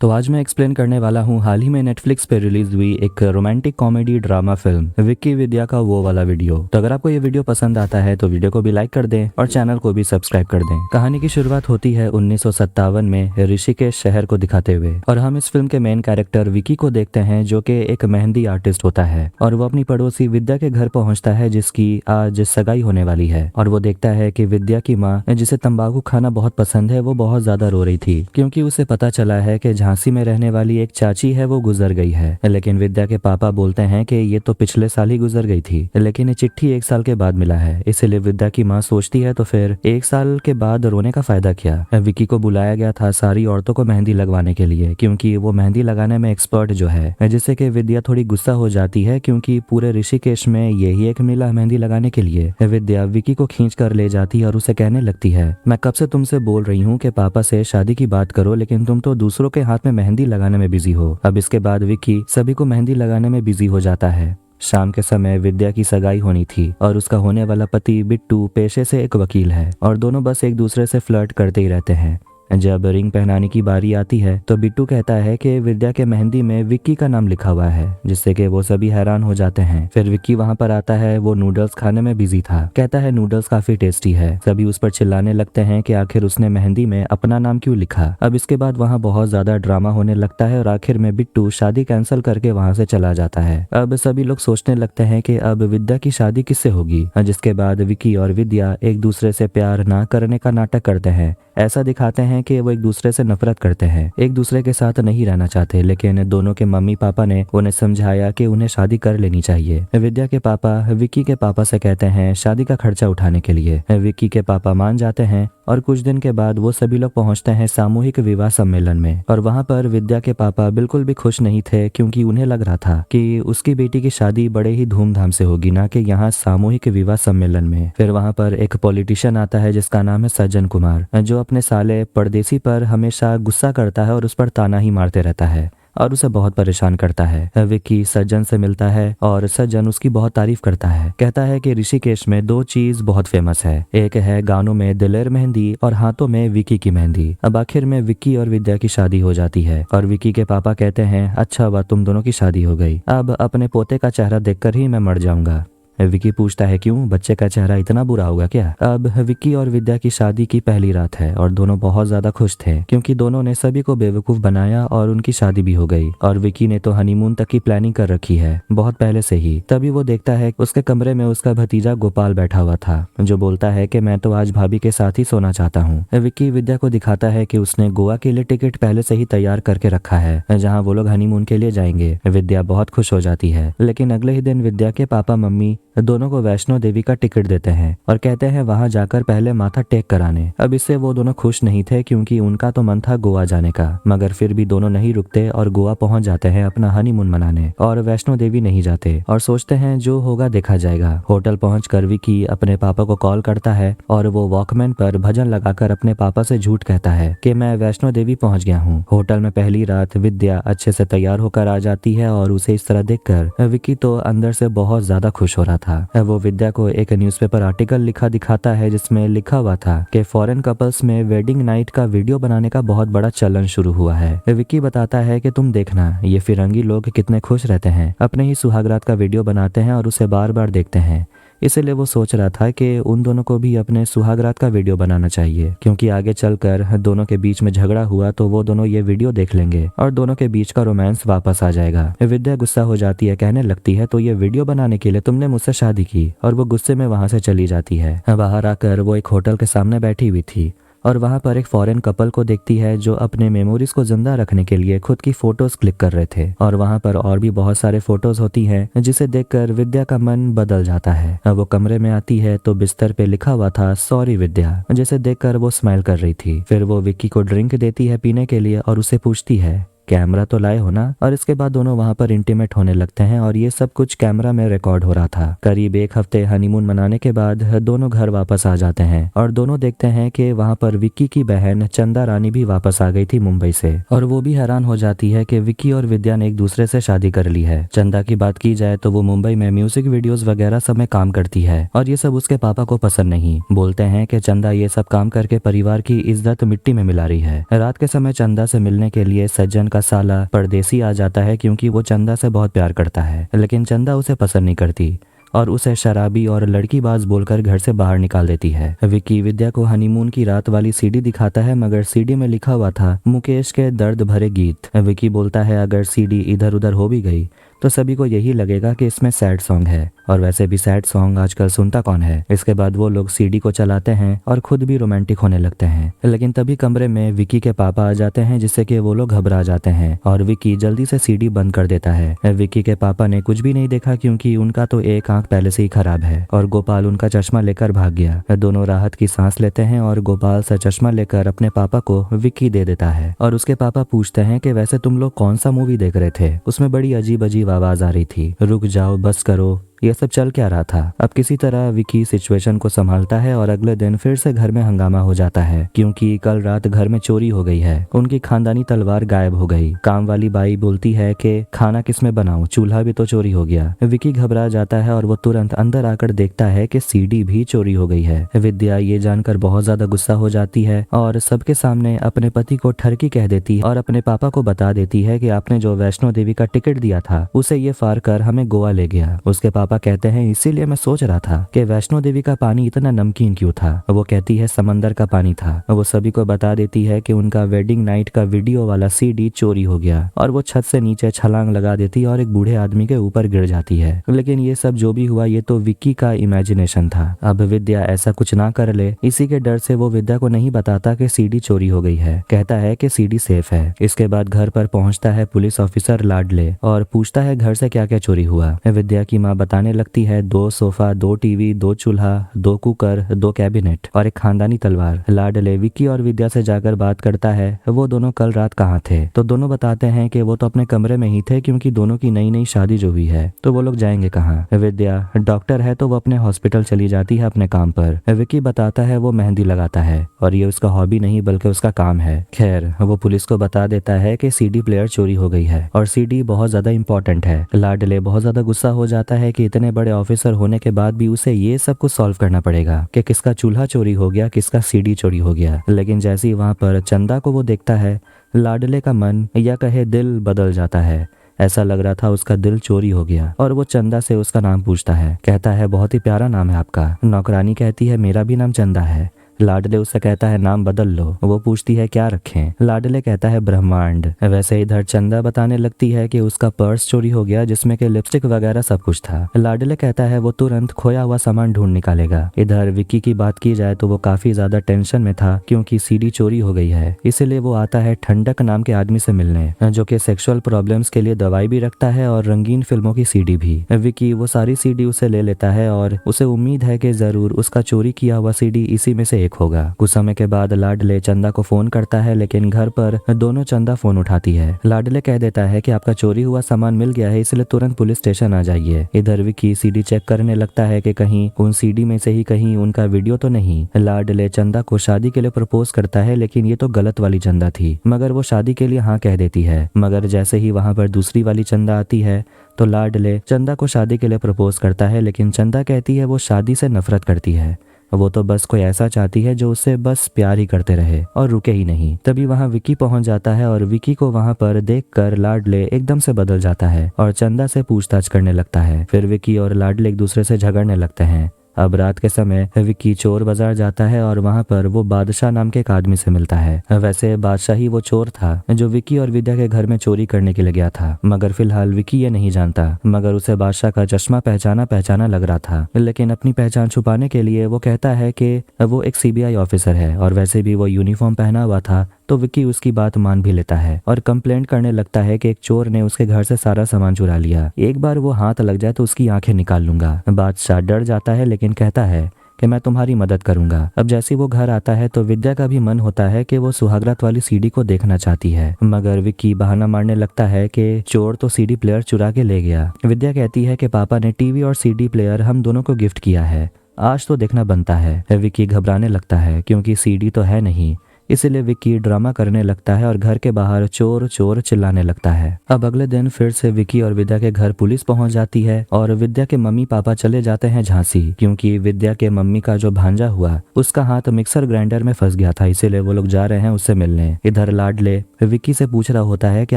तो आज मैं एक्सप्लेन करने वाला हूँ हाल ही में नेटफ्लिक्स पे रिलीज हुई एक romantic comedy drama film Vicky Vidya का वो वाला वीडियो। तो अगर आपको ये वीडियो पसंद आता है तो वीडियो को भी लाइक कर दें और चैनल को भी सब्सक्राइब कर दें। कहानी की शुरुआत होती है 1957 में ऋषिकेश शहर को दिखाते हुए और हम इस फिल्म के मेन कैरेक्टर विक्की को देखते हैं जो कि एक मेहंदी आर्टिस्ट होता है और वो अपनी पड़ोसी विद्या के घर पहुंचता है जिसकी आज सगाई होने वाली है। और वो देखता है कि विद्या की माँ जिसे तंबाकू खाना बहुत पसंद है वो बहुत ज्यादा रो रही थी क्योंकि उसे पता चला है कि झांसी में रहने वाली एक चाची है वो गुजर गई है। लेकिन विद्या के पापा बोलते हैं कि ये तो पिछले साल ही गुजर गई थी, लेकिन ये चिट्ठी 1 साल के बाद मिला है। इसलिए विद्या की माँ सोचती है तो फिर 1 साल के बाद रोने का फायदा क्या। विक्की को बुलाया गया था सारी औरतों को मेहंदी लगवाने के लिए क्योंकि वो मेहंदी लगाने में एक्सपर्ट जो है, जिससे कि विद्या थोड़ी गुस्सा हो जाती है क्योंकि पूरे ऋषिकेश में यही एक मिला मेहंदी लगाने के लिए। विद्या विक्की को खींच कर ले जाती है और उसे कहने लगती है, मैं कब से तुमसे बोल रही हूँ कि पापा से शादी की बात करो, लेकिन तुम तो दूसरों के हाथ में मेहंदी लगाने में बिजी हो। अब इसके बाद विक्की सभी को मेहंदी लगाने में बिजी हो जाता है। शाम के समय विद्या की सगाई होनी थी और उसका होने वाला पति बिट्टू पेशे से एक वकील है और दोनों बस एक दूसरे से फ्लर्ट करते ही रहते हैं। जब रिंग पहनाने की बारी आती है तो बिट्टू कहता है कि विद्या के मेहंदी में विक्की का नाम लिखा हुआ है, जिससे कि वो सभी हैरान हो जाते हैं। फिर विक्की वहां पर आता है, वो नूडल्स खाने में बिजी था, कहता है नूडल्स काफी टेस्टी है। सभी उस पर चिल्लाने लगते हैं कि आखिर उसने मेहंदी में अपना नाम क्यों लिखा। अब इसके बाद वहाँ बहुत ज्यादा ड्रामा होने लगता है और आखिर में बिट्टू शादी कैंसिल करके वहाँ से चला जाता है। अब सभी लोग सोचने लगते हैं कि अब विद्या की शादी किससे होगी, जिसके बाद विक्की और विद्या एक दूसरे से प्यार ना करने का नाटक करते हैं। ऐसा दिखाते हैं कि वो एक दूसरे से नफरत करते हैं, एक दूसरे के साथ नहीं रहना चाहते, लेकिन दोनों के मम्मी पापा ने उन्हें समझाया कि उन्हें शादी कर लेनी चाहिए। विद्या के पापा विक्की के पापा से कहते हैं शादी का खर्चा उठाने के लिए। विक्की के पापा मान जाते हैं और कुछ दिन के बाद वो सभी लोग पहुंचते हैं सामूहिक विवाह सम्मेलन में। और वहां पर विद्या के पापा बिल्कुल भी खुश नहीं थे क्योंकि उन्हें लग रहा था कि उसकी बेटी की शादी बड़े ही धूमधाम से होगी, ना कि यहाँ सामूहिक विवाह सम्मेलन में। फिर वहां पर एक पॉलिटिशियन आता है जिसका नाम है सज्जन कुमार, जो अपने साले परदेसी पर हमेशा गुस्सा करता है और उस पर ताना ही मारते रहता है और उसे बहुत परेशान करता है। विक्की सज्जन से मिलता है और सज्जन उसकी बहुत तारीफ करता है, कहता है कि ऋषिकेश में 2 चीज बहुत फेमस है, एक है गानों में दिलेर मेहंदी और हाथों में विक्की की मेहंदी। अब आखिर में विक्की और विद्या की शादी हो जाती है और विक्की के पापा कहते हैं अच्छा हुआ तुम दोनों की शादी हो गई, अब अपने पोते का चेहरा देखकर ही मैं मर जाऊंगा। विक्की पूछता है क्यों, बच्चे का चेहरा इतना बुरा होगा क्या। अब विक्की और विद्या की शादी की पहली रात है और दोनों बहुत ज्यादा खुश थे क्योंकि दोनों ने सभी को बेवकूफ बनाया और उनकी शादी भी हो गई। और विक्की ने तो हनीमून तक की प्लानिंग कर रखी है बहुत पहले से ही। तभी वो देखता है उसके कमरे में उसका भतीजा गोपाल बैठा हुआ था, जो बोलता है कि मैं तो आज भाभी के साथ ही सोना चाहता हूँ। विक्की विद्या को दिखाता है कि उसने गोवा के लिए टिकट पहले से ही तैयार करके रखा है जहाँ वो लोग हनीमून के लिए जाएंगे। विद्या बहुत खुश हो जाती है, लेकिन अगले ही दिन विद्या के पापा मम्मी दोनों को वैष्णो देवी का टिकट देते हैं और कहते हैं वहां जाकर पहले माथा टेक कराने। अब इससे वो दोनों खुश नहीं थे क्योंकि उनका तो मन था गोवा जाने का, मगर फिर भी दोनों नहीं रुकते और गोवा पहुंच जाते हैं अपना हनीमून मनाने और वैष्णो देवी नहीं जाते और सोचते हैं जो होगा देखा जाएगा। होटल पहुंचकर विक्की अपने पापा को कॉल करता है और वो वॉकमैन पर भजन लगाकर अपने पापा से झूठ कहता है कि मैं वैष्णो देवी पहुंच गया हूँ। होटल में पहली रात विद्या अच्छे से तैयार होकर आ जाती है और उसे इस तरह देखकर विक्की तो अंदर से बहुत ज्यादा खुश हो रहा था। वो विद्या को एक न्यूज़पेपर आर्टिकल लिखा दिखाता है जिसमें लिखा हुआ था कि फॉरेन कपल्स में वेडिंग नाइट का वीडियो बनाने का बहुत बड़ा चलन शुरू हुआ है। विक्की बताता है कि तुम देखना ये फिरंगी लोग कितने खुश रहते हैं, अपने ही सुहागरात का वीडियो बनाते हैं और उसे बार बार देखते हैं। इसलिए वो सोच रहा था कि उन दोनों को भी अपने सुहागरात का वीडियो बनाना चाहिए क्योंकि आगे चलकर दोनों के बीच में झगड़ा हुआ तो वो दोनों ये वीडियो देख लेंगे और दोनों के बीच का रोमांस वापस आ जाएगा। विद्या गुस्सा हो जाती है, कहने लगती है तो ये वीडियो बनाने के लिए तुमने मुझसे शादी की, और वो गुस्से में वहां से चली जाती है। बाहर आकर वो एक होटल के सामने बैठी हुई थी और वहां पर एक फॉरेन कपल को देखती है जो अपने मेमोरीज को जिंदा रखने के लिए खुद की फोटोज क्लिक कर रहे थे और वहां पर और भी बहुत सारे फोटोज होती हैं जिसे देखकर विद्या का मन बदल जाता है। वो कमरे में आती है तो बिस्तर पे लिखा हुआ था सॉरी विद्या, जिसे देखकर वो स्माइल कर रही थी। फिर वो विक्की को ड्रिंक देती है पीने के लिए और उसे पूछती है कैमरा तो लाए हो ना। और इसके बाद दोनों वहाँ पर इंटीमेट होने लगते हैं और ये सब कुछ कैमरा में रिकॉर्ड हो रहा था। करीब 1 हफ्ते हनीमून मनाने के बाद दोनों घर वापस आ जाते हैं और दोनों देखते हैं कि वहाँ पर विक्की की बहन चंदा रानी भी वापस आ गई थी मुंबई से, और वो भी हैरान हो जाती है कि विक्की और विद्या ने एक दूसरे से शादी कर ली है। चंदा की बात की जाए तो वो मुंबई में म्यूजिक वीडियोस वगैरह सब में काम करती है और ये सब उसके पापा को पसंद नहीं। बोलते हैं कि चंदा ये सब काम करके परिवार की इज्जत मिट्टी में मिला रही है। रात के समय चंदा से मिलने के लिए सज्जन का साला परदेसी आ जाता है क्योंकि वो चंदा से बहुत प्यार करता है, लेकिन चंदा उसे पसंद नहीं करती और उसे शराबी और लड़कीबाज बोलकर घर से बाहर निकाल देती है। विक्की विद्या को हनीमून की रात वाली सीडी दिखाता है, मगर सीडी में लिखा हुआ था मुकेश के दर्द भरे गीत। विक्की बोलता है अगर सीडी इधर उधर हो भी गई तो सभी को यही लगेगा कि इसमें सैड सॉन्ग है, और वैसे भी सैड सॉन्ग आजकल सुनता कौन है। इसके बाद वो लोग सीडी को चलाते हैं और खुद भी रोमांटिक होने लगते हैं, लेकिन तभी कमरे में विक्की के पापा आ जाते हैं जिससे कि वो लोग घबरा जाते हैं और विक्की जल्दी से सीडी बंद कर देता है। विक्की के पापा ने कुछ भी नहीं देखा क्योंकि उनका तो एक आंख पहले से ही खराब है और गोपाल उनका चश्मा लेकर भाग गया। दोनों राहत की सांस लेते हैं और गोपाल से चश्मा लेकर अपने पापा को विक्की दे देता है और उसके पापा पूछते हैं कि वैसे तुम लोग कौन सा मूवी देख रहे थे, उसमें बड़ी अजीब अजीब आवाज आ रही थी, रुक जाओ बस करो, ये सब चल क्या रहा था। अब किसी तरह विक्की सिचुएशन को संभालता है और अगले दिन फिर से घर में हंगामा हो जाता है क्योंकि कल रात घर में चोरी हो गई है। उनकी खानदानी तलवार गायब हो गई। काम वाली बाई बोलती है कि खाना किसमें बनाऊं, चूल्हा भी तो चोरी हो गया। विक्की घबरा जाता है और वो तुरंत अंदर आकर देखता है कि सीडी भी चोरी हो गई है। विद्या ये जानकर बहुत ज्यादा गुस्सा हो जाती है और सबके सामने अपने पति को ठरकी कह देती है और अपने पापा को बता देती है कि आपने जो वैष्णो देवी का टिकट दिया था उसे ये फाड़ कर हमें गोवा ले गया। उसके पापा कहते हैं इसीलिए मैं सोच रहा था कि वैष्णो देवी का पानी इतना नमकीन क्यों था। वो कहती है समंदर का पानी था। वो सभी को बता देती है कि उनका वेडिंग नाइट का वीडियो वाला सीडी चोरी हो गया और वो छत से नीचे छलांग लगा देती और एक बूढ़े आदमी के ऊपर गिर जाती है। लेकिन ये सब जो भी हुआ ये तो विक्की का इमेजिनेशन था। अब विद्या ऐसा कुछ ना कर ले, इसी के डर से वो विद्या को नहीं बताता कि सीडी चोरी हो गई है। कहता है कि सीडी सेफ है। इसके बाद घर पर पहुंचता है पुलिस ऑफिसर लाडले और पूछता है घर से क्या क्या चोरी हुआ। विद्या की माँ बताने लगती है 2 सोफा, 2 टीवी, 2 चूल्हा, 2 कुकर, 2 कैबिनेट और एक खानदानी तलवार। लाडले विक्की और विद्या से जाकर बात करता है वो दोनों कल रात कहाँ थे, तो दोनों बताते हैं कि वो तो अपने कमरे में ही थे क्योंकि दोनों की नई नई शादी जो हुई है, तो वो लोग जाएंगे कहाँ। विद्या डॉक्टर है तो वो अपने हॉस्पिटल चली जाती है अपने काम पर। विक्की बताता है वो मेहंदी लगाता है और ये उसका हॉबी नहीं बल्कि उसका काम है। खैर वो पुलिस को बता देता है कि सीडी प्लेयर चोरी हो गई है और सीडी बहुत ज्यादा इंपॉर्टेंट है। लाडले बहुत ज्यादा गुस्सा हो जाता है कि इतने बड़े ऑफिसर होने के बाद भी उसे ये सब कुछ सॉल्व करना पड़ेगा कि किसका चूल्हा चोरी हो गया, किसका सीडी चोरी हो गया। लेकिन जैसे ही वहां पर चंदा को वो देखता है, लाडले का मन या कहे दिल बदल जाता है। ऐसा लग रहा था उसका दिल चोरी हो गया और वो चंदा से उसका नाम पूछता है। कहता है बहुत ही प्यारा नाम है आपका। नौकरानी कहती है मेरा भी नाम चंदा है। लाडले उससे कहता है नाम बदल लो। वो पूछती है क्या रखें। लाडले कहता है ब्रह्मांड। वैसे इधर चंदा बताने लगती है कि उसका पर्स चोरी हो गया जिसमें के लिपस्टिक वगैरह सब कुछ था। लाडले कहता है वो तुरंत खोया हुआ सामान ढूंढ निकालेगा। इधर विक्की की बात की जाए तो वो काफी ज्यादा टेंशन में था क्योंकि सीडी चोरी हो गई है। इसीलिए वो आता है ठंडक नाम के आदमी से मिलने, जो कि सेक्सुअल प्रॉब्लम्स के लिए दवाई भी रखता है और रंगीन फिल्मों की सीडी भी। विक्की वो सारी सीडी उसे ले लेता है और उसे उम्मीद है कि जरूर उसका चोरी किया हुआ सीडी इसी में से एक होगा। कुछ समय के बाद लाडले चंदा को फोन करता है, लेकिन घर पर दोनों चंदा फोन उठाती है। लाडले कह देता है कि आपका चोरी हुआ सामान मिल गया है, इसलिए तुरंत पुलिस स्टेशन आ जाइए। इधर विक्की सीडी चेक करने लगता है कि कहीं उन सीडी में से ही कहीं उनका वीडियो तो नहीं। लाडले चंदा को शादी के लिए प्रपोज करता है, लेकिन ये तो गलत वाली चंदा थी, मगर वो शादी के लिए हाँ कह देती है। मगर जैसे ही वहां पर दूसरी वाली चंदा आती है तो लाडले चंदा को शादी के लिए प्रपोज करता है, लेकिन चंदा कहती है वो शादी से नफरत करती है। वो तो बस कोई ऐसा चाहती है जो उससे बस प्यार ही करते रहे और रुके ही नहीं। तभी वहाँ विक्की पहुंच जाता है और विक्की को वहाँ पर देखकर लाडले एकदम से बदल जाता है और चंदा से पूछताछ करने लगता है। फिर विक्की और लाडले एक दूसरे से झगड़ने लगते हैं। अब रात के समय विक्की चोर बाजार जाता है और वहाँ पर वो बादशाह नाम के एक आदमी से मिलता है। वैसे बादशाह ही वो चोर था जो विक्की और विद्या के घर में चोरी करने के लिए गया था, मगर फिलहाल विक्की ये नहीं जानता। मगर उसे बादशाह का चश्मा पहचाना लग रहा था, लेकिन अपनी पहचान छुपाने के लिए वो कहता है कि वो एक सीबीआई ऑफिसर है और वैसे भी वो यूनिफॉर्म पहना हुआ था, तो विक्की उसकी बात मान भी लेता है और कंप्लेंट करने लगता है कि एक चोर ने उसके घर से सारा सामान चुरा लिया, एक बार वो हाथ लग जाए तो उसकी आंखें निकाल लूंगा। बादशाह डर जाता है लेकिन कहता है कि मैं तुम्हारी मदद करूंगा। अब जैसे वो घर आता है तो विद्या का भी मन होता है कि वो सुहागरात वाली सीडी को देखना चाहती है, मगर विक्की बहाना मारने लगता है कि चोर तो सीडी प्लेयर चुरा के ले गया। विद्या कहती है कि पापा ने टीवी और सीडी प्लेयर हम दोनों को गिफ्ट किया है, आज तो देखना बनता है। विक्की घबराने लगता है क्योंकि सीडी तो है नहीं, इसीलिए विक्की ड्रामा करने लगता है और घर के बाहर चोर चोर चिल्लाने लगता है। अब अगले दिन फिर से विक्की और विद्या के घर पुलिस पहुंच जाती है और विद्या के मम्मी पापा चले जाते हैं झांसी, क्योंकि विद्या के मम्मी का जो भांजा हुआ उसका हाथ मिक्सर ग्राइंडर में फंस गया था, इसीलिए वो लोग जा रहे हैं उससे मिलने। इधर लाडले विक्की से पूछ रहा होता है कि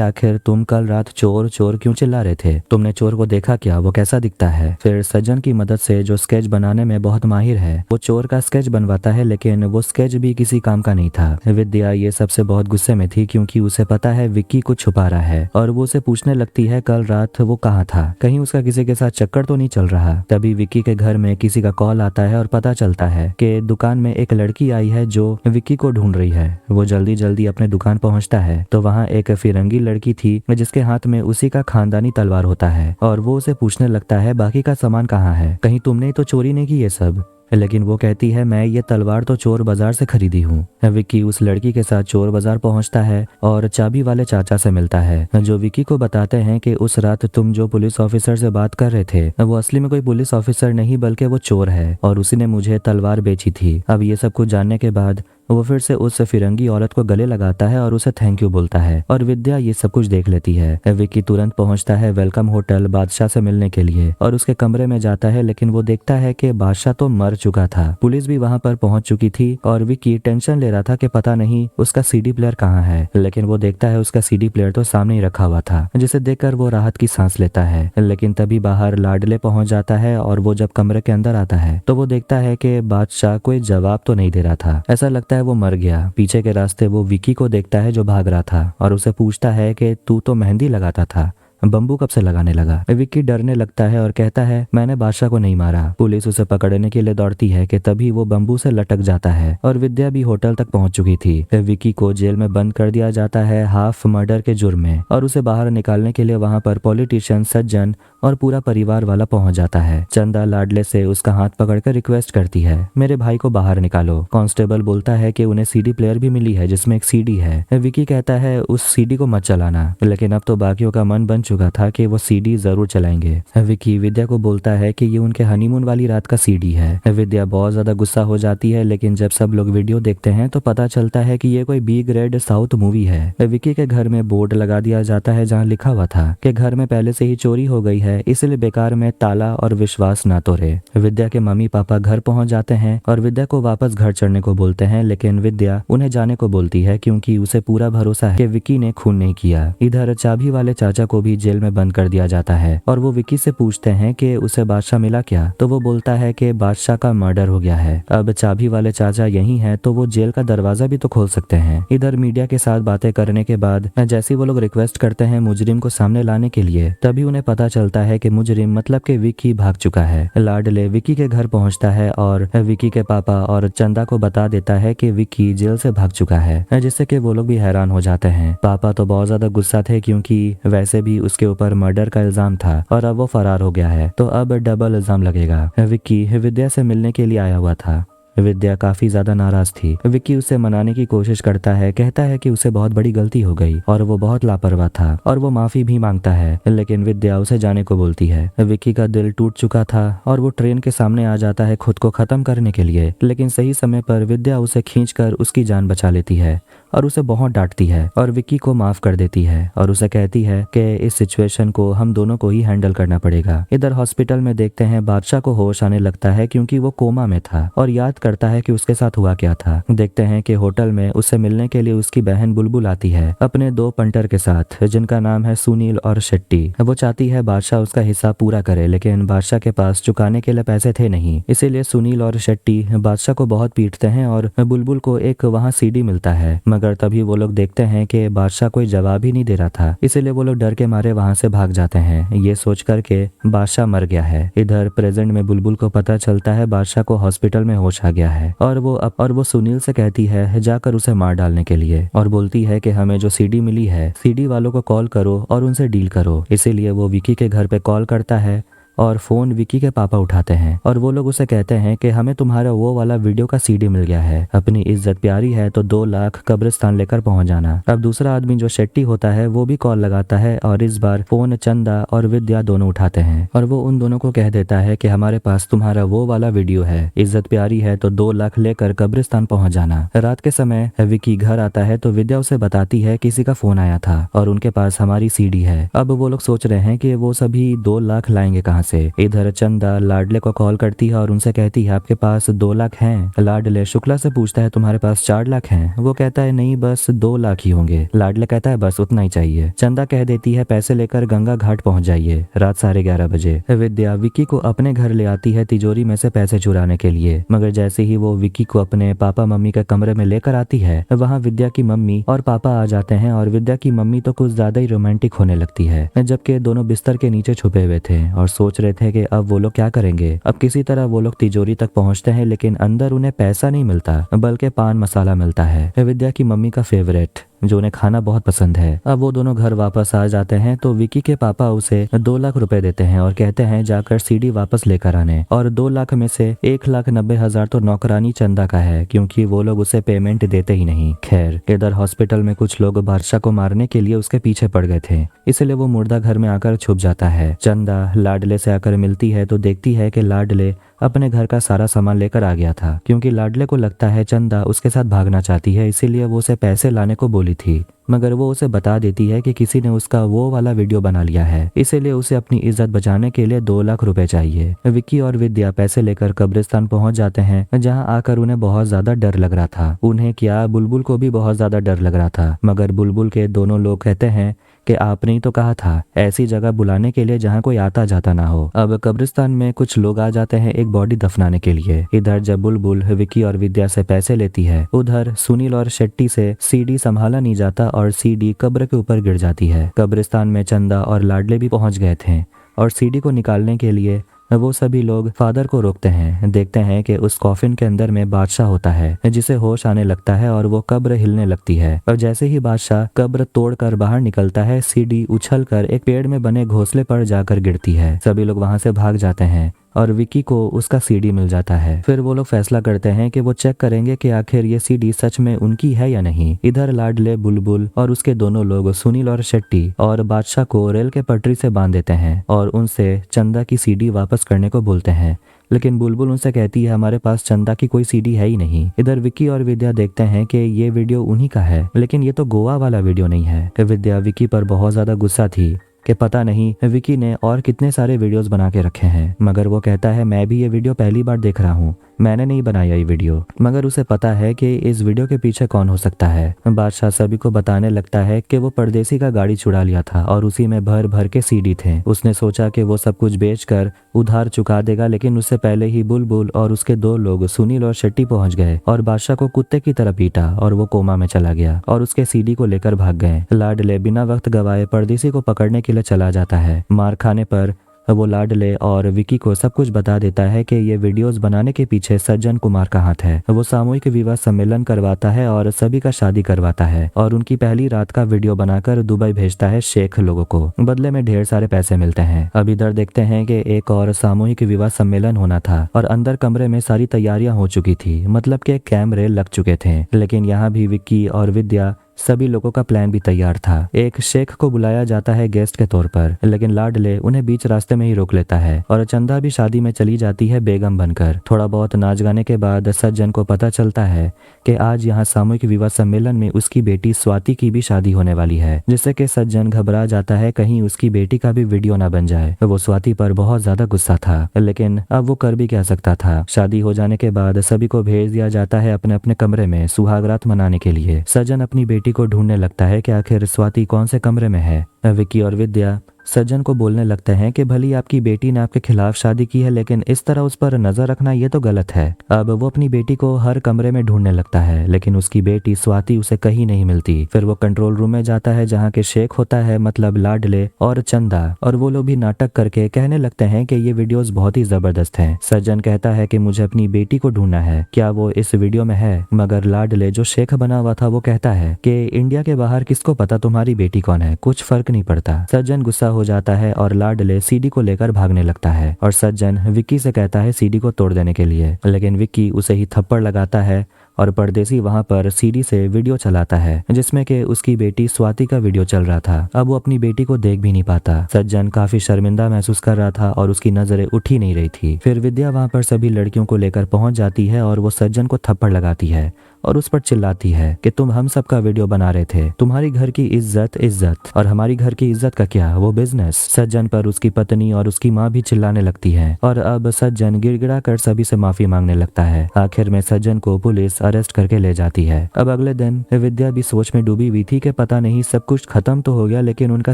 आखिर तुम कल रात चोर चोर क्यों चिल्ला रहे थे, तुमने चोर को देखा क्या, वो कैसा दिखता है। फिर सज्जन की मदद से, जो स्केच बनाने में बहुत माहिर है, वो चोर का स्केच बनवाता है, लेकिन वो स्केच भी किसी काम का नहीं था। विद्या ये सबसे बहुत गुस्से में थी क्योंकि उसे पता है विक्की कुछ छुपा रहा है और वो उसे पूछने लगती है कल रात वो कहाँ था, कहीं उसका किसी के साथ चक्कर तो नहीं चल रहा। तभी विक्की के घर में किसी का कॉल आता है और पता चलता है कि दुकान में एक लड़की आई है जो विक्की को ढूंढ रही है। वो जल्दी जल्दी अपने दुकान पहुंचता है तो वहाँ एक फिरंगी लड़की थी जिसके हाथ में उसी का खानदानी तलवार होता है और वो उसे पूछने लगता है बाकी का सामान कहाँ है, कहीं तुमने तो चोरी नहीं की ये सब। लेकिन वो कहती है मैं ये तलवार तो चोर बाजार से खरीदी हूँ। विक्की उस लड़की के साथ चोर बाजार पहुंचता है और चाबी वाले चाचा से मिलता है, जो विक्की को बताते हैं कि उस रात तुम जो पुलिस ऑफिसर से बात कर रहे थे वो असली में कोई पुलिस ऑफिसर नहीं बल्कि वो चोर है और उसी ने मुझे तलवार बेची थी। अब ये सब कुछ जानने के बाद वो फिर से उस फिरंगी औरत को गले लगाता है और उसे थैंक यू बोलता है और विद्या ये सब कुछ देख लेती है। विक्की तुरंत पहुंचता है वेलकम होटल बादशाह से मिलने के लिए और उसके कमरे में जाता है, लेकिन वो देखता है कि बादशाह तो मर चुका था। पुलिस भी वहां पर पहुंच चुकी थी और विक्की टेंशन ले रहा था कि पता नहीं उसका सीडी प्लेयर कहाँ है, लेकिन वो देखता है उसका सीडी प्लेयर तो सामने ही रखा हुआ था, जिसे देखकर वो राहत की सांस लेता है। लेकिन तभी बाहर लाडले पहुंच जाता है और वो जब कमरे के अंदर आता है तो वो देखता है कि बादशाह कोई जवाब तो नहीं दे रहा था, ऐसा लगता है वो मर गया। पीछे के रास्ते वो विक्की को देखता है जो भाग रहा था और उसे पूछता है कि तू तो मेहंदी लगाता था, बम्बू कब से लगाने लगा। विक्की डरने लगता है और कहता है मैंने बादशाह को नहीं मारा। पुलिस उसे पकड़ने के लिए दौड़ती है कि तभी वो बम्बू से लटक जाता है और विद्या भी होटल तक पहुंच चुकी थी। विक्की को जेल में बंद कर दिया जाता है हाफ मर्डर के जुर्म में और उसे बाहर निकालने के लिए वहां पर पॉलिटिशियन सज्जन और पूरा परिवार वाला पहुंच जाता है। चंदा लाडले से उसका हाथ पकड़कर रिक्वेस्ट करती है मेरे भाई को बाहर निकालो। कांस्टेबल बोलता है कि उन्हें सीडी प्लेयर भी मिली है जिसमें एक सीडी है। विक्की कहता है उस सीडी को मत चलाना, लेकिन अब तो बाकियों का मन बन चुका था कि वो सीडी जरूर चलाएंगे। विक्की विद्या को बोलता है कि ये उनके हनीमून वाली रात का सीडी है। विद्या बहुत ज्यादा गुस्सा हो जाती है, लेकिन जब सब लोग वीडियो देखते हैं तो पता चलता है कि ये कोई बी ग्रेड साउथ मूवी है। विक्की के घर में बोर्ड लगा दिया जाता है जहाँ लिखा हुआ था कि घर में पहले से ही चोरी हो गई है, इसलिए बेकार में ताला और विश्वास ना तोड़े। विद्या के मम्मी पापा घर पहुंच जाते हैं और विद्या को वापस घर चढ़ने को बोलते हैं, लेकिन विद्या उन्हें जाने को बोलती है क्योंकि उसे पूरा भरोसा है कि विक्की ने खून नहीं किया। इधर चाबी वाले चाचा को भी जेल में बंद कर दिया जाता है और वो विक्की से पूछते हैं कि उसे बादशाह मिला क्या, तो वो बोलता है कि बादशाह का मर्डर हो गया है। अब चाबी वाले चाचा यही हैं तो वो जेल का दरवाजा भी तो खोल सकते हैं। इधर मीडिया के साथ बातें करने के बाद जैसे वो लोग रिक्वेस्ट करते हैं मुजरिम को सामने लाने के लिए, तभी उन्हें पता चलता है कि मुजरिम मतलब कि विक्की भाग चुका है। लाडले विक्की के घर पहुंचता है और विक्की के पापा और चंदा को बता देता है कि विक्की जेल से भाग चुका है, जिससे कि वो लोग भी हैरान हो जाते हैं। पापा तो बहुत ज्यादा गुस्सा थे क्योंकि वैसे भी उसके ऊपर मर्डर का इल्जाम था और अब वो फरार हो गया है तो अब डबल इल्जाम लगेगा। विक्की विद्या से मिलने के लिए आया हुआ था। विद्या काफी ज्यादा नाराज थी। विक्की उसे मनाने की कोशिश करता है, कहता है कि उसे बहुत बड़ी गलती हो गई और वो बहुत लापरवाह था और वो माफी भी मांगता है, लेकिन विद्या उसे जाने को बोलती है। विक्की का दिल टूट चुका था और वो ट्रेन के सामने आ जाता है खुद को खत्म करने के लिए, लेकिन सही समय पर विद्या उसे खींचकर उसकी जान बचा लेती है और उसे बहुत डांटती है और विक्की को माफ कर देती है और उसे कहती है कि इस सिचुएशन को हम दोनों को ही हैंडल करना पड़ेगा। इधर हॉस्पिटल में देखते हैं बादशाह को होश आने लगता है क्योंकि वो कोमा में था और याद करता है कि उसके साथ हुआ क्या था। देखते हैं कि होटल में उससे मिलने के लिए उसकी बहन बुलबुल आती है अपने 2 पंटर के साथ, जिनका नाम है सुनील और शेट्टी। वो चाहती है बादशाह उसका हिस्सा पूरा करे, लेकिन बादशाह के पास चुकाने के लिए पैसे थे नहीं, इसीलिए सुनील और शेट्टी बादशाह को बहुत पीटते हैं और बुलबुल को एक वहाँ सीडी मिलता है, मगर तभी वो लोग देखते हैं कि बादशाह कोई जवाब ही नहीं दे रहा था, इसीलिए वो लोग डर के मारे वहाँ से भाग जाते हैं, ये सोच कर के बादशाह मर गया है। इधर प्रेजेंट में बुलबुल को पता चलता है बादशाह को हॉस्पिटल में होश आ गया है और वो सुनील से कहती है जाकर उसे मार डालने के लिए और बोलती है कि हमें जो सीडी मिली है, सीडी वालों को कॉल करो और उनसे डील करो। इसीलिए वो विक्की के घर पे कॉल करता है और फोन विकी के पापा उठाते हैं और वो लोग उसे कहते हैं कि हमें तुम्हारा वो वाला वीडियो का सीडी मिल गया है, अपनी इज्जत प्यारी है तो 2 लाख कब्रिस्तान लेकर पहुंच जाना। अब दूसरा आदमी जो शेट्टी होता है वो भी कॉल लगाता है और इस बार फोन चंदा और विद्या दोनों उठाते हैं और वो उन दोनों को कह देता है कि हमारे पास तुम्हारा वो वाला वीडियो है, इज्जत प्यारी है तो 2 लाख लेकर कब्रिस्तान पहुंच जाना। रात के समय विकी घर आता है तो विद्या उसे बताती है किसी का फोन आया था और उनके पास हमारी सीडी है। अब वो लोग सोच रहे हैं कि वो सभी 2 लाख लाएंगे कहाँ से। इधर चंदा लाडले को कॉल करती है और उनसे कहती है आपके पास 2 लाख हैं। लाडले शुक्ला से पूछता है तुम्हारे पास 4 लाख हैं। वो कहता है नहीं बस 2 लाख ही होंगे। लाडले कहता है बस उतना ही चाहिए। चंदा कह देती है पैसे लेकर गंगा घाट पहुंच जाइए। रात 11:30 बजे विद्या विकी को अपने घर ले आती है तिजोरी में से पैसे चुराने के लिए, मगर जैसे ही वो विकी को अपने पापा मम्मी के कमरे में लेकर आती है वहाँ विद्या की मम्मी और पापा आ जाते हैं और विद्या की मम्मी तो कुछ ज्यादा ही रोमांटिक होने लगती है, जबकि दोनों बिस्तर के नीचे छुपे हुए थे और सोच रहे थे कि अब वो लोग क्या करेंगे। अब किसी तरह वो लोग तिजोरी तक पहुंचते हैं लेकिन अंदर उन्हें पैसा नहीं मिलता बल्कि पान मसाला मिलता है, विद्या की मम्मी का फेवरेट जो उन्हें खाना बहुत पसंद है। अब वो दोनों घर वापस आ जाते हैं तो विकी के पापा उसे 2 लाख रुपए देते हैं और कहते हैं जाकर सीडी वापस लेकर आने, और 2 लाख में से 1,90,000 तो नौकरानी चंदा का है क्योंकि वो लोग उसे पेमेंट देते ही नहीं। खैर इधर हॉस्पिटल में कुछ लोग बादशाह को मारने के लिए उसके पीछे पड़ गए थे, इसलिए वो मुर्दा घर में आकर छुप जाता है। चंदा लाडले से आकर मिलती है तो देखती है कि लाडले अपने घर का सारा सामान लेकर आ गया था, क्योंकि लाडले को लगता है चंदा उसके साथ भागना चाहती है, इसीलिए वो उसे पैसे लाने को बोली थी, मगर वो उसे बता देती है कि किसी ने उसका वो वाला वीडियो बना लिया है, इसीलिए उसे अपनी इज्जत बचाने के लिए 2 लाख रुपए चाहिए। विक्की और विद्या पैसे लेकर कब्रिस्तान पहुंच जाते हैं, जहां आकर उन्हें बहुत ज्यादा डर लग रहा था। उन्हें क्या बुलबुल को भी बहुत ज्यादा डर लग रहा था, मगर बुलबुल के दोनों लोग कहते हैं कि आपने ही तो कहा था ऐसी जगह बुलाने के लिए जहाँ कोई आता जाता ना हो। अब कब्रिस्तान में कुछ लोग आ जाते हैं एक बॉडी दफनाने के लिए। इधर जब बुलबुल विक्की और विद्या से पैसे लेती है, उधर सुनील और शेट्टी से सीडी संभाला नहीं जाता और सीडी कब्र के ऊपर गिर जाती है। कब्रिस्तान में चंदा और लाडले भी पहुंच गए थे और सीडी को निकालने के लिए वो सभी लोग फादर को रोकते हैं। देखते हैं कि उस कॉफिन के अंदर में बादशाह होता है, जिसे होश आने लगता है और वो कब्र हिलने लगती है, और जैसे ही बादशाह कब्र तोड़कर बाहर निकलता है, सीडी उछलकर एक पेड़ में बने घोंसले पर जाकर गिरती है। सभी लोग वहां से भाग जाते हैं और विक्की को उसका सीडी मिल जाता है। फिर वो लोग फैसला करते हैं कि वो चेक करेंगे कि आखिर ये सीडी सच में उनकी है या नहीं। इधर लाडले बुलबुल और उसके दोनों लोग सुनील और शेट्टी और बादशाह को रेल के पटरी से बांध देते हैं और उनसे चंदा की सीडी वापस करने को बोलते हैं, लेकिन बुलबुल उनसे कहती है हमारे पास चंदा की कोई सीडी है ही नहीं। इधर विक्की और विद्या देखते हैं कि ये वीडियो उन्हीं का है, लेकिन ये तो गोवा वाला वीडियो नहीं है। विद्या विक्की पर बहुत ज्यादा गुस्सा थी कि पता नहीं विक्की ने और कितने सारे वीडियोस बना के रखे हैं, मगर वो कहता है मैं भी ये वीडियो पहली बार देख रहा हूँ, मैंने नहीं बनाया ये वीडियो। मगर उसे पता है कि इस वीडियो के पीछे कौन हो सकता है। बादशाह सभी को बताने लगता है कि वो परदेसी का गाड़ी चुरा लिया था और उसी में भर भर के सीडी थे। उसने सोचा कि वो सब कुछ बेचकर उधार चुका देगा, लेकिन उससे पहले ही बुलबुल और उसके 2 लोग सुनील और शेट्टी पहुंच गए और बादशाह को कुत्ते की तरह पीटा और वो कोमा में चला गया और उसके सीडी को लेकर भाग गए। लाडले बिना वक्त गवाए परदेसी को पकड़ने के लिए चला जाता है। मार खाने पर वो लाडले और विक्की को सब कुछ बता देता है कि ये वीडियोस बनाने के पीछे सज्जन कुमार का हाथ है। वो सामूहिक विवाह सम्मेलन करवाता है और सभी का शादी करवाता है और उनकी पहली रात का वीडियो बनाकर दुबई भेजता है शेख लोगों को। बदले में ढेर सारे पैसे मिलते हैं। अब इधर देखते हैं कि एक और सामूहिक विवाह सम्मेलन होना था और अंदर कमरे में सारी तैयारियां हो चुकी थी, मतलब के कैमरे लग चुके थे, लेकिन यहाँ भी विक्की और विद्या सभी लोगों का प्लान भी तैयार था। एक शेख को बुलाया जाता है गेस्ट के तौर पर, लेकिन लाडले उन्हें बीच रास्ते में ही रोक लेता है और चंदा भी शादी में चली जाती है बेगम बनकर। थोड़ा बहुत नाच गाने के बाद सज्जन को पता चलता है कि आज यहाँ सामूहिक विवाह सम्मेलन में उसकी बेटी स्वाति की भी शादी होने वाली है, जिससे कि सज्जन घबरा जाता है कहीं उसकी बेटी का भी वीडियो ना बन जाए। वो स्वाति पर बहुत ज्यादा गुस्सा था, लेकिन अब वो कर भी क्या सकता था। शादी हो जाने के बाद सभी को भेज दिया जाता है अपने अपने कमरे में सुहागरात मनाने के लिए। सज्जन अपनी बेटी को ढूंढने लगता है कि आखिर स्वाति कौन से कमरे में है। विक्की और विद्या सज्जन को बोलने लगते हैं कि भली आपकी बेटी ने आपके खिलाफ शादी की है, लेकिन इस तरह उस पर नजर रखना ये तो गलत है। अब वो अपनी बेटी को हर कमरे में ढूंढने लगता है, लेकिन उसकी बेटी स्वाति उसे कहीं नहीं मिलती। फिर वो कंट्रोल रूम में जाता है जहाँ के शेख होता है, मतलब लाडले और चंदा, और वो लोग भी नाटक करके कहने लगते हैं कि ये वीडियोस बहुत ही जबरदस्त हैं। सज्जन कहता है कि मुझे अपनी बेटी को ढूंढना है, क्या वो इस वीडियो में है? मगर लाडले जो शेख बना हुआ था वो कहता है कि इंडिया के बाहर किसको पता तुम्हारी बेटी कौन है, कुछ फर्क नहीं पड़ता। सज्जन गुस्सा हो जाता है और लाडले सीडी को लेकर भागने लगता है और सज्जन विक्की से कहता है सीडी को तोड़ देने के लिए, लेकिन विक्की उसे ही थप्पड़ लगाता है और परदेसी वहां पर सीडी से वीडियो चलाता है जिसमें कि उसकी बेटी स्वाति का वीडियो चल रहा था। अब वो अपनी बेटी को देख भी नहीं पाता। सज्जन काफी शर्मिंदा महसूस कर रहा था और उसकी नजरें उठ ही नहीं रही थी। फिर विद्या वहां पर सभी लड़कियों को लेकर पहुंच जाती है और वो सज्जन को थप्पड़ लगाती है और उस पर चिल्लाती है कि तुम हम सब का वीडियो बना रहे थे, तुम्हारी घर की इज्जत और हमारी घर की इज्जत का क्या, वो बिजनेस। सज्जन पर उसकी पत्नी और उसकी माँ भी चिल्लाने लगती है और अब सज्जन गिड़गिड़ा कर सभी से माफी मांगने लगता है। आखिर में सज्जन को पुलिस अरेस्ट करके ले जाती है। अब अगले दिन विद्या भी सोच में डूबी हुई थी कि पता नहीं सब कुछ खत्म तो हो गया, लेकिन उनका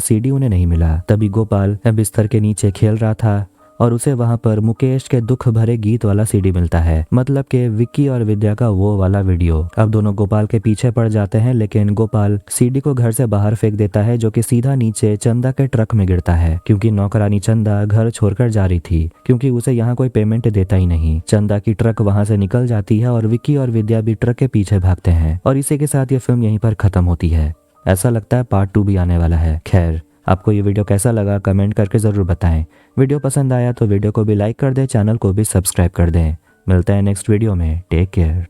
सीडी उन्हें नहीं मिला। तभी गोपाल बिस्तर के नीचे खेल रहा था और उसे वहां पर मुकेश के दुख भरे गीत वाला सीडी मिलता है, मतलब कि विक्की और विद्या का वो वाला वीडियो। अब दोनों गोपाल के पीछे पड़ जाते हैं, लेकिन गोपाल सीडी को घर से बाहर फेंक देता है जो कि सीधा नीचे चंदा के ट्रक में गिरता है, क्योंकि नौकरानी चंदा घर छोड़कर जा रही थी, क्योंकि उसे यहाँ कोई पेमेंट देता ही नहीं। चंदा की ट्रक वहां से निकल जाती है और विक्की और विद्या भी ट्रक के पीछे भागते हैं और इसी के साथ ये फिल्म यहीं पर खत्म होती है। ऐसा लगता है पार्ट 2 भी आने वाला है। खैर, आपको ये वीडियो कैसा लगा कमेंट करके ज़रूर बताएं। वीडियो पसंद आया तो वीडियो को भी लाइक कर दें, चैनल को भी सब्सक्राइब कर दें। मिलते हैं नेक्स्ट वीडियो में। Take care.